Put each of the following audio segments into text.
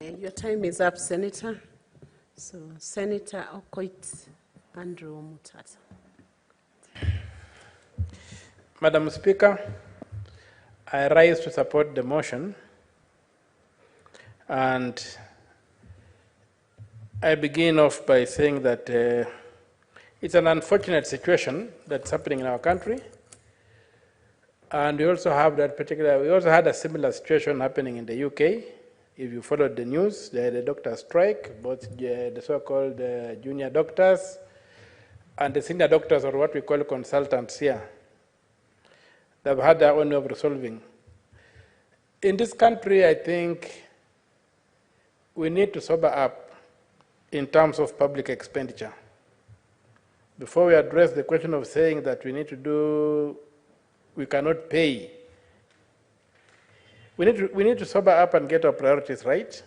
Your time is up, Senator. So, Senator Okoit Andrew Mutata. Madam Speaker, I rise to support the motion, and I begin off by saying that it's an unfortunate situation that's happening in our country, and we also have we also had a similar situation happening in the UK. If you followed the news, they had a doctor strike, both the so-called junior doctors and the senior doctors, or what we call consultants here. They've had their own way of resolving. In this country, I think we need to sober up in terms of public expenditure. Before we address the question of saying that we cannot pay, we need to sober up and get our priorities right.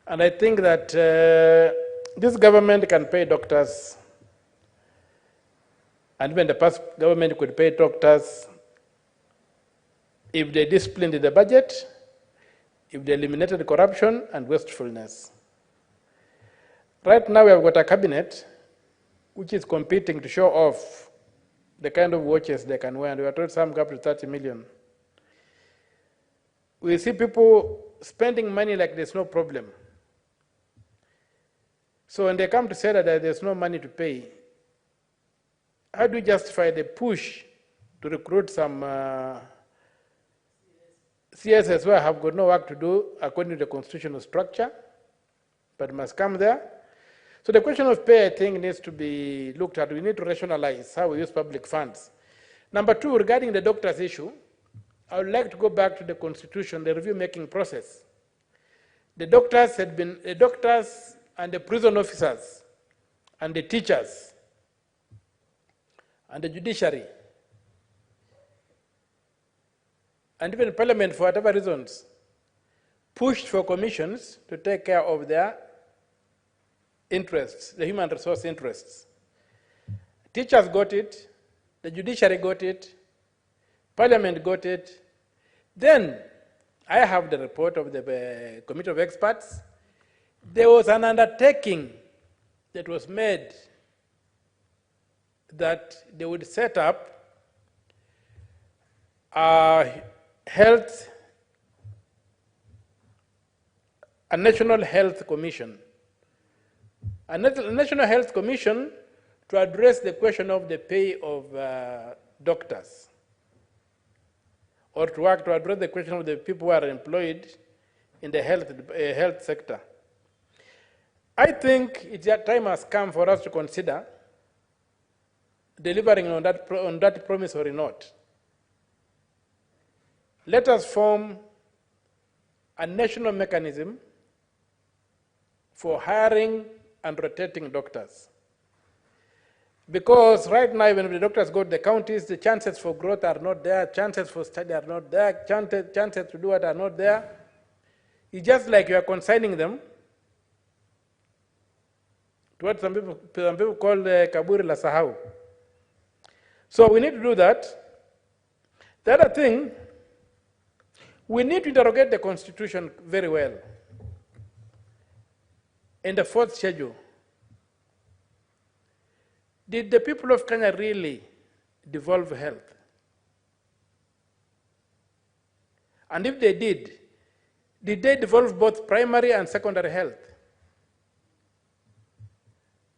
And I think that this government can pay doctors, and even the past government could pay doctors if they disciplined the budget, if they eliminated corruption and wastefulness. Right now we have got a cabinet which is competing to show off the kind of watches they can wear, and we are told some go up to 30 million. We see people spending money like there's no problem. So when they come to say that there's no money to pay, how do you justify the push to recruit some CSS who have got no work to do according to the constitutional structure, but must come there? So the question of pay, I think, needs to be looked at. We need to rationalize how we use public funds. Number two, regarding the doctors issue, I would like to go back to the Constitution, the review-making process. The doctors and the prison officers and the teachers and the judiciary and even Parliament, for whatever reasons, pushed for commissions to take care of their interests, the human resource interests. Teachers got it, the judiciary got it, Parliament got it. Then I have the report of the committee of experts. There was an undertaking that was made that they would set up a National Health Commission. A National Health Commission to address the question of the pay of doctors, or to address the question of the people who are employed in the health sector. I think time has come for us to consider delivering on that promise or not. Let us form a national mechanism for hiring and rotating doctors. Because right now, when the doctors go to the counties, the chances for growth are not there, chances for study are not there, chances to do what are not there. It's just like you are consigning them to what some people call kaburi la sahau. So we need to do that. The other thing, we need to interrogate the Constitution very well. In the fourth schedule, did the people of Kenya really devolve health? And if they did they devolve both primary and secondary health?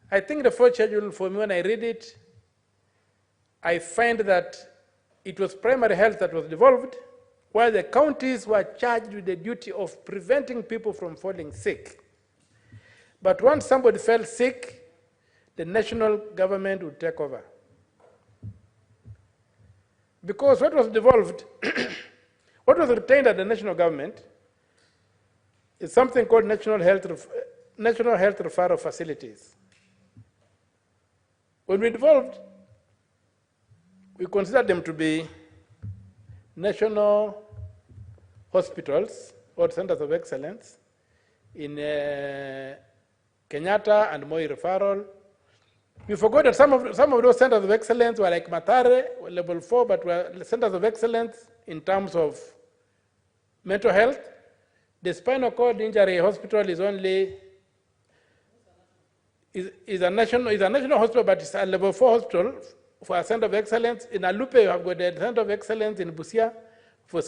I think the fourth schedule, for me, when I read it, I find that it was primary health that was devolved, while the counties were charged with the duty of preventing people from falling sick. But once somebody fell sick, the national government would take over. Because what was devolved, what was retained at the national government is something called National Health Referral Facilities. When we devolved, we considered them to be national hospitals or centers of excellence in Kenyatta and Moi referral. We forgot that some of those centers of excellence were like Mathare, level 4, but were centers of excellence in terms of mental health, The spinal cord injury hospital is only is a national hospital, but it's a level 4 hospital for a center of excellence. In Alupe, you have got the center of excellence in Busia for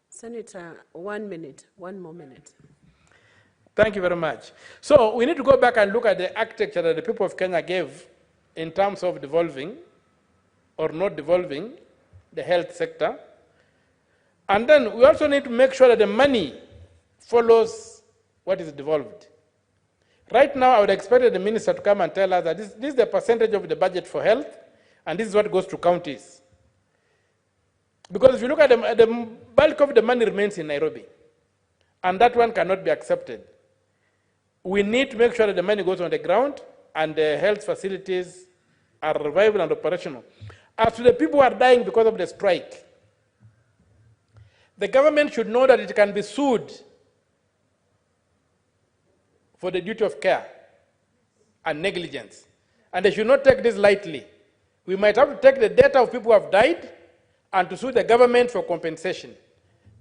Senator, 1 minute, one more minute. Thank you very much. So we need to go back and look at the architecture that the people of Kenya gave in terms of devolving or not devolving the health sector. And then we also need to make sure that the money follows what is devolved. Right now, I would expect the minister to come and tell us that this is the percentage of the budget for health, and this is what goes to counties. Because if you look at the bulk of the money remains in Nairobi, and that one cannot be accepted. We need to make sure that the money goes on the ground and the health facilities are viable and operational. As to the people who are dying because of the strike, the government should know that it can be sued for the duty of care and negligence. And they should not take this lightly. We might have to take the data of people who have died and to sue the government for compensation.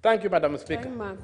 Thank you, Madam Speaker.